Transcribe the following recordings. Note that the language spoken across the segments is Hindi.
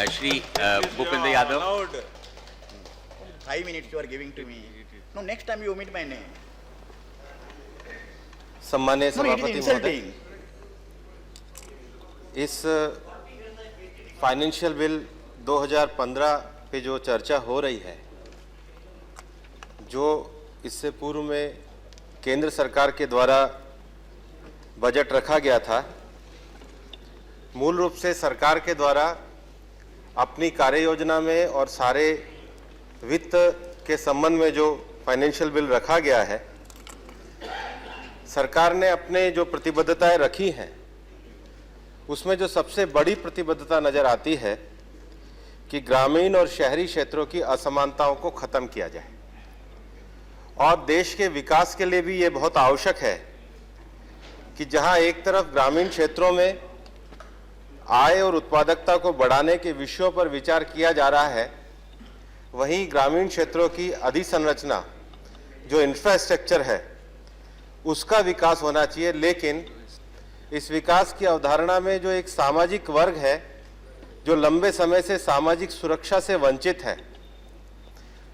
Shri Bhupendra Yadav. Allowed. 5 minutes you are giving to me. No, next time you omit my name. सम्मानीय No, it is सभापति महोदय, insulting. इस फाइनेंशियल बिल 2015 पे जो चर्चा हो रही है, जो इससे पूर्व में केंद्र सरकार के द्वारा बजट रखा गया था, मूल रूप से सरकार के द्वारा अपनी कार्य योजना में और सारे वित्त के संबंध में जो फाइनेंशियल बिल रखा गया है, सरकार ने अपने जो प्रतिबद्धताएं रखी हैं, उसमें जो सबसे बड़ी प्रतिबद्धता नजर आती है कि ग्रामीण और शहरी क्षेत्रों की असमानताओं को खत्म किया जाए। और देश के विकास के लिए भी ये बहुत आवश्यक है कि जहां एक तरफ ग्रामीण क्षेत्रों में आय और उत्पादकता को बढ़ाने के विषयों पर विचार किया जा रहा है, वहीं ग्रामीण क्षेत्रों की अधिसंरचना जो इंफ्रास्ट्रक्चर है उसका विकास होना चाहिए। लेकिन इस विकास की अवधारणा में जो एक सामाजिक वर्ग है जो लंबे समय से सामाजिक सुरक्षा से वंचित है,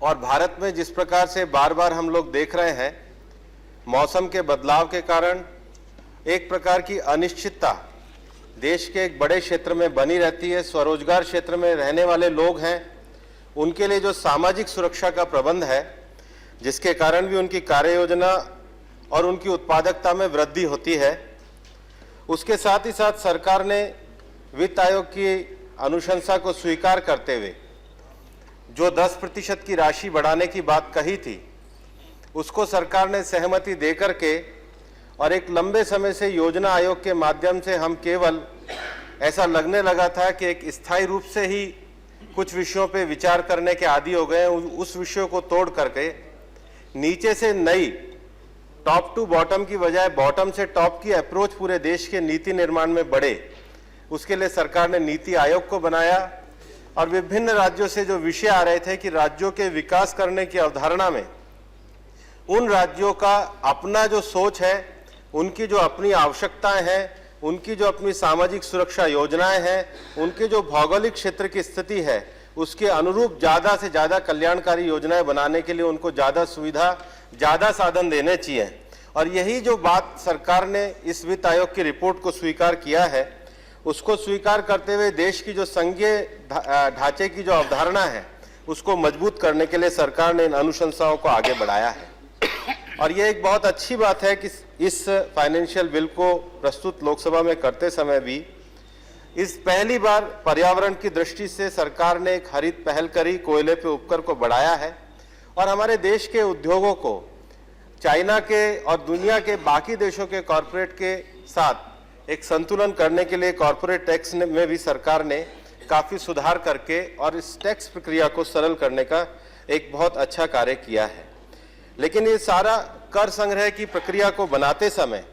और भारत में जिस प्रकार से बार बार हम लोग देख रहे हैं, मौसम के बदलाव के कारण एक प्रकार की अनिश्चितता देश के एक बड़े क्षेत्र में बनी रहती है। स्वरोजगार क्षेत्र में रहने वाले लोग हैं, उनके लिए जो सामाजिक सुरक्षा का प्रबंध है, जिसके कारण भी उनकी कार्य योजना और उनकी उत्पादकता में वृद्धि होती है, उसके साथ ही साथ सरकार ने वित्त आयोग की अनुशंसा को स्वीकार करते हुए जो 10% की राशि बढ़ाने की बात कही थी, उसको सरकार ने सहमति देकर के, और एक लंबे समय से योजना आयोग के माध्यम से हम केवल ऐसा लगने लगा था कि एक स्थायी रूप से ही कुछ विषयों पे विचार करने के आदी हो गए, उस विषयों को तोड़ करके नीचे से नई टॉप टू बॉटम की बजाय बॉटम से टॉप की अप्रोच पूरे देश के नीति निर्माण में बढ़े, उसके लिए सरकार ने नीति आयोग को बनाया। और विभिन्न राज्यों से जो विषय आ रहे थे कि राज्यों के विकास करने की अवधारणा में उन राज्यों का अपना जो सोच है, उनकी जो अपनी आवश्यकताएं हैं, उनकी जो अपनी सामाजिक सुरक्षा योजनाएं हैं, उनके जो भौगोलिक क्षेत्र की स्थिति है, उसके अनुरूप ज़्यादा से ज़्यादा कल्याणकारी योजनाएं बनाने के लिए उनको ज़्यादा सुविधा, ज़्यादा साधन देने चाहिए। और यही जो बात सरकार ने इस वित्त आयोग की रिपोर्ट को स्वीकार किया है, उसको स्वीकार करते हुए देश की जो संघीय ढांचे की जो अवधारणा है, उसको मजबूत करने के लिए सरकार ने इन अनुशंसाओं को आगे बढ़ाया है। और ये एक बहुत अच्छी बात है कि इस फाइनेंशियल बिल को प्रस्तुत लोकसभा में करते समय भी इस पहली बार पर्यावरण की दृष्टि से सरकार ने एक हरित पहल करी, कोयले पे उपकर को बढ़ाया है, और हमारे देश के उद्योगों को चाइना के और दुनिया के बाकी देशों के कॉरपोरेट के साथ एक संतुलन करने के लिए कॉरपोरेट टैक्स में भी सरकार ने काफ़ी सुधार करके और इस टैक्स प्रक्रिया को सरल करने का एक बहुत अच्छा कार्य किया है। लेकिन ये सारा कर संग्रह की प्रक्रिया को बनाते समय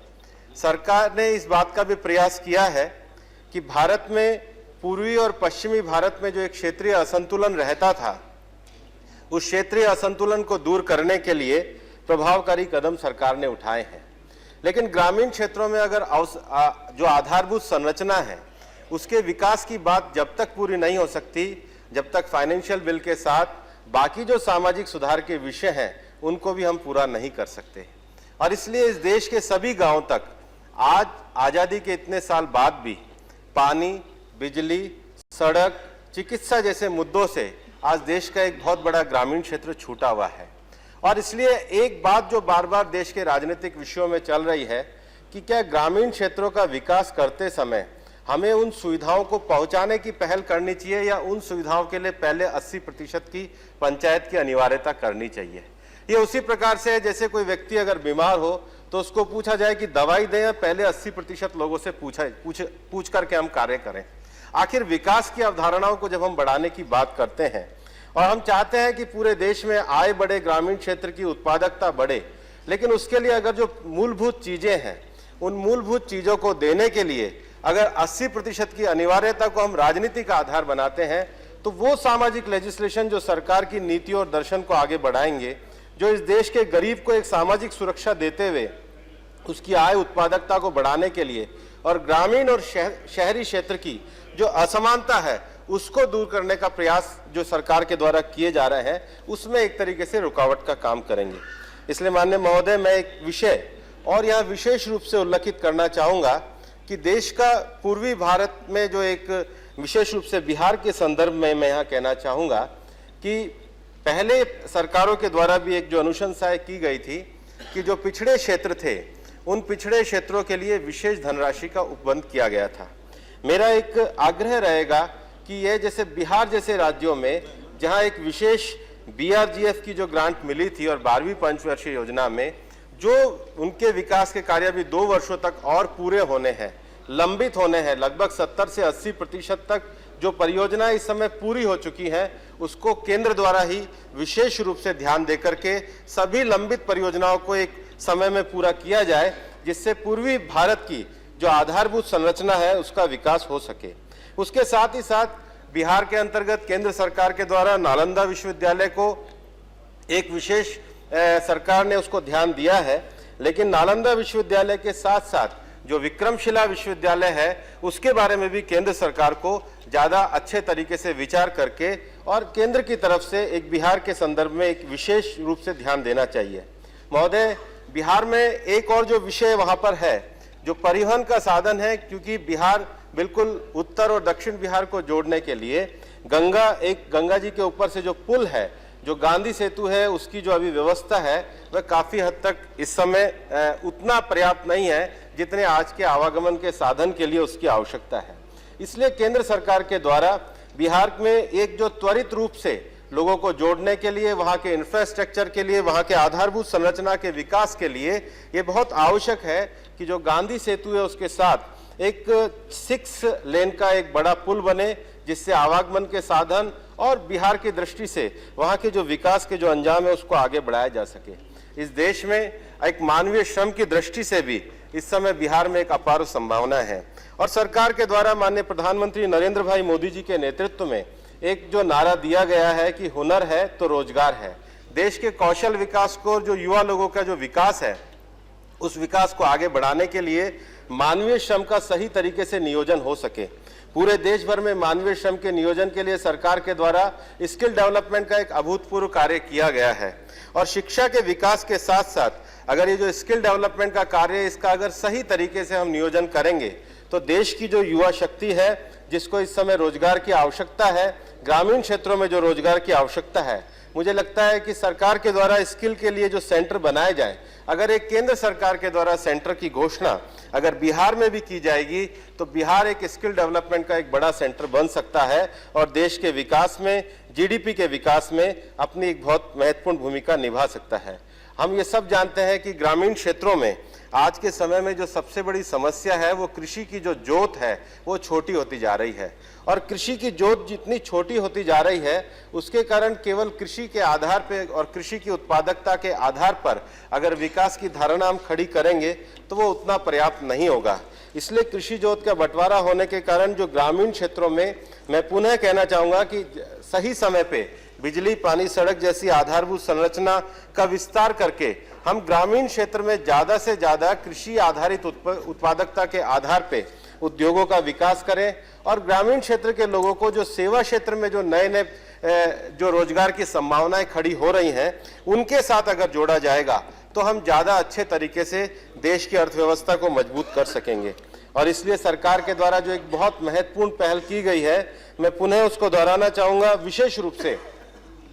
सरकार ने इस बात का भी प्रयास किया है कि भारत में पूर्वी और पश्चिमी भारत में जो एक क्षेत्रीय असंतुलन रहता था, उस क्षेत्रीय असंतुलन को दूर करने के लिए प्रभावकारी कदम सरकार ने उठाए हैं। लेकिन ग्रामीण क्षेत्रों में अगर जो आधारभूत संरचना है, उसके विकास की बात जब तक पूरी नहीं हो सकती, जब तक फाइनेंशियल बिल के साथ बाकी जो सामाजिक सुधार के विषय हैं उनको भी हम पूरा नहीं कर सकते। और इसलिए इस देश के सभी गांवों तक आज आज़ादी के इतने साल बाद भी पानी, बिजली, सड़क, चिकित्सा जैसे मुद्दों से आज देश का एक बहुत बड़ा ग्रामीण क्षेत्र छूटा हुआ है। और इसलिए एक बात जो बार बार देश के राजनीतिक विषयों में चल रही है कि क्या ग्रामीण क्षेत्रों का विकास करते समय हमें उन सुविधाओं को पहुंचाने की पहल करनी चाहिए या उन सुविधाओं के लिए पहले 80% की पंचायत की अनिवार्यता करनी चाहिए। ये उसी प्रकार से है जैसे कोई व्यक्ति अगर बीमार हो तो उसको पूछा जाए कि दवाई दें या पहले 80% लोगों से पूछ करके हम कार्य करें। आखिर विकास की अवधारणाओं को जब हम बढ़ाने की बात करते हैं और हम चाहते हैं कि पूरे देश में आय बढ़े, ग्रामीण क्षेत्र की उत्पादकता बढ़े, लेकिन उसके लिए अगर जो मूलभूत चीजें हैं, उन मूलभूत चीजों को देने के लिए अगर 80% की अनिवार्यता को हम राजनीति का आधार बनाते हैं, तो वो सामाजिक लेजिस्लेशन जो सरकार की नीति और दर्शन को आगे बढ़ाएंगे, जो इस देश के गरीब को एक सामाजिक सुरक्षा देते हुए उसकी आय उत्पादकता को बढ़ाने के लिए और ग्रामीण और शहरी क्षेत्र की जो असमानता है उसको दूर करने का प्रयास जो सरकार के द्वारा किए जा रहे हैं उसमें एक तरीके से रुकावट का काम करेंगे। इसलिए माननीय महोदय, मैं एक विषय और यहाँ विशेष रूप से उल्लेखित करना चाहूँगा कि देश का पूर्वी भारत में जो एक विशेष रूप से बिहार के संदर्भ में मैं यहाँ कहना चाहूँगा कि पहले सरकारों के द्वारा भी एक जो अनुशंसाएं की गई थी कि जो पिछड़े क्षेत्र थे उन पिछड़े क्षेत्रों के लिए विशेष धनराशि का उपबंध किया गया था। मेरा एक आग्रह रहेगा कि ये जैसे बिहार जैसे राज्यों में जहाँ एक विशेष BRGF की जो ग्रांट मिली थी और 12वीं पंचवर्षीय योजना में जो उनके विकास के कार्य भी 2 वर्षों तक और पूरे होने हैं, लंबित होने हैं, लगभग 70 से 80% तक जो परियोजनाएं इस समय पूरी हो चुकी हैं उसको केंद्र द्वारा ही विशेष रूप से ध्यान देकर के सभी लंबित परियोजनाओं को एक समय में पूरा किया जाए, जिससे पूर्वी भारत की जो आधारभूत संरचना है उसका विकास हो सके। उसके साथ ही साथ बिहार के अंतर्गत केंद्र सरकार के द्वारा नालंदा विश्वविद्यालय को एक विशेष सरकार ने उसको ध्यान दिया है, लेकिन नालंदा विश्वविद्यालय के साथ साथ जो विक्रमशिला विश्वविद्यालय है उसके बारे में भी केंद्र सरकार को ज़्यादा अच्छे तरीके से विचार करके और केंद्र की तरफ से एक बिहार के संदर्भ में एक विशेष रूप से ध्यान देना चाहिए। महोदय, बिहार में एक और जो विषय वहाँ पर है जो परिवहन का साधन है, क्योंकि बिहार बिल्कुल उत्तर और दक्षिण बिहार को जोड़ने के लिए गंगा जी के ऊपर से जो पुल है, जो गांधी सेतु है, उसकी जो अभी व्यवस्था है वह काफ़ी हद तक इस समय उतना पर्याप्त नहीं है जितने आज के आवागमन के साधन के लिए उसकी आवश्यकता है। इसलिए केंद्र सरकार के द्वारा बिहार में एक जो त्वरित रूप से लोगों को जोड़ने के लिए, वहाँ के इंफ्रास्ट्रक्चर के लिए, वहाँ के आधारभूत संरचना के विकास के लिए ये बहुत आवश्यक है कि जो गांधी सेतु है उसके साथ एक 6 लेन का एक बड़ा पुल बने, जिससे आवागमन के साधन और बिहार की दृष्टि से वहाँ के जो विकास के जो अंजाम है उसको आगे बढ़ाया जा सके। इस देश में एक मानवीय श्रम की दृष्टि से भी इस समय बिहार में एक अपार संभावना है और सरकार के द्वारा माननीय प्रधानमंत्री नरेंद्र भाई मोदी जी के नेतृत्व में एक जो नारा दिया गया है कि हुनर है तो रोजगार है। देश के कौशल विकास को, जो युवा लोगों का जो विकास है, उस विकास को आगे बढ़ाने के लिए मानवीय श्रम का सही तरीके से नियोजन हो सके। पूरे देश भर में मानवीय श्रम के नियोजन के लिए सरकार के द्वारा स्किल डेवलपमेंट का एक अभूतपूर्व कार्य किया गया है और शिक्षा के विकास के साथ साथ अगर ये जो स्किल डेवलपमेंट का कार्य है इसका अगर सही तरीके से हम नियोजन करेंगे तो देश की जो युवा शक्ति है, जिसको इस समय रोजगार की आवश्यकता है, ग्रामीण क्षेत्रों में जो रोजगार की आवश्यकता है, मुझे लगता है कि सरकार के द्वारा स्किल के लिए जो सेंटर बनाए जाए, अगर एक केंद्र सरकार के द्वारा सेंटर की घोषणा अगर बिहार में भी की जाएगी तो बिहार एक स्किल डेवलपमेंट का एक बड़ा सेंटर बन सकता है और देश के विकास में, GDP के विकास में अपनी एक बहुत महत्वपूर्ण भूमिका निभा सकता है। हम ये सब जानते हैं कि ग्रामीण क्षेत्रों में आज के समय में जो सबसे बड़ी समस्या है वो कृषि की जो जोत है वो छोटी होती जा रही है और कृषि की जोत जितनी छोटी होती जा रही है उसके कारण केवल कृषि के आधार पे और कृषि की उत्पादकता के आधार पर अगर विकास की धारणा हम खड़ी करेंगे तो वो उतना पर्याप्त नहीं होगा। इसलिए कृषि जोत का बंटवारा होने के कारण जो ग्रामीण क्षेत्रों में, मैं पुनः कहना चाहूँगा कि सही समय पे बिजली, पानी, सड़क जैसी आधारभूत संरचना का विस्तार करके हम ग्रामीण क्षेत्र में ज़्यादा से ज़्यादा कृषि आधारित उत्पादकता के आधार पे उद्योगों का विकास करें और ग्रामीण क्षेत्र के लोगों को जो सेवा क्षेत्र में जो नए नए जो रोजगार की संभावनाएं खड़ी हो रही हैं उनके साथ अगर जोड़ा जाएगा तो हम ज़्यादा अच्छे तरीके से देश की अर्थव्यवस्था को मजबूत कर सकेंगे। और इसलिए सरकार के द्वारा जो एक बहुत महत्वपूर्ण पहल की गई है, मैं पुनः उसको दोहराना चाहूँगा। विशेष रूप से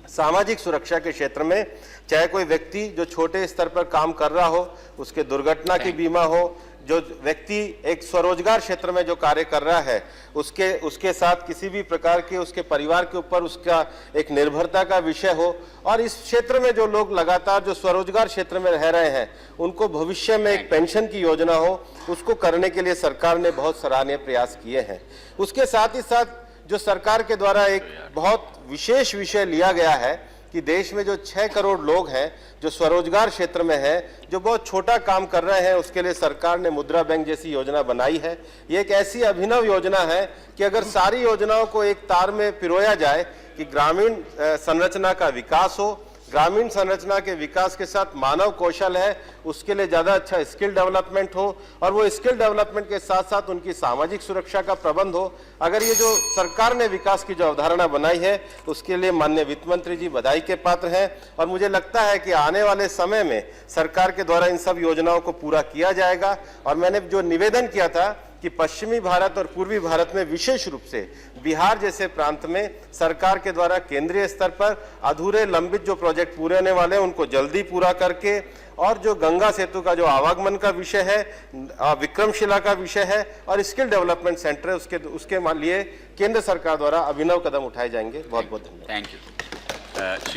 सामाजिक सुरक्षा के क्षेत्र में, चाहे कोई व्यक्ति जो छोटे स्तर पर काम कर रहा हो उसके दुर्घटना की बीमा हो, जो व्यक्ति एक स्वरोजगार क्षेत्र में जो कार्य कर रहा है उसके साथ किसी भी प्रकार के उसके परिवार के ऊपर उसका एक निर्भरता का विषय हो और इस क्षेत्र में जो लोग लगातार जो स्वरोजगार क्षेत्र में रह रहे हैं उनको भविष्य में एक पेंशन की योजना हो, उसको करने के लिए सरकार ने बहुत सराहनीय प्रयास किए हैं। उसके साथ ही साथ जो सरकार के द्वारा एक बहुत विशेष विषय लिया गया है कि देश में जो 6 करोड़ लोग हैं जो स्वरोजगार क्षेत्र में हैं, जो बहुत छोटा काम कर रहे हैं, उसके लिए सरकार ने मुद्रा बैंक जैसी योजना बनाई है। ये एक ऐसी अभिनव योजना है कि अगर सारी योजनाओं को एक तार में पिरोया जाए कि ग्रामीण संरचना का विकास हो, ग्रामीण संरचना के विकास के साथ मानव कौशल है, उसके लिए ज्यादा अच्छा स्किल डेवलपमेंट हो, और वो स्किल डेवलपमेंट के साथ साथ उनकी सामाजिक सुरक्षा का प्रबंध हो। अगर ये जो सरकार ने विकास की जो अवधारणा बनाई है, उसके लिए माननीय वित्त मंत्री जी बधाई के पात्र हैं, और मुझे लगता है कि आने वाले समय में सरकार के द्वारा इन सब योजनाओं को पूरा किया जाएगा। और मैंने जो निवेदन किया था कि पश्चिमी भारत और पूर्वी भारत में विशेष रूप से बिहार जैसे प्रांत में सरकार के द्वारा केंद्रीय स्तर पर अधूरे लंबित जो प्रोजेक्ट पूरे होने वाले हैं उनको जल्दी पूरा करके, और जो गंगा सेतु का जो आवागमन का विषय है, विक्रमशिला का विषय है और स्किल डेवलपमेंट सेंटर है, उसके लिए केंद्र सरकार द्वारा अभिनव कदम उठाए जाएंगे। बहुत बहुत धन्यवाद। Thank you.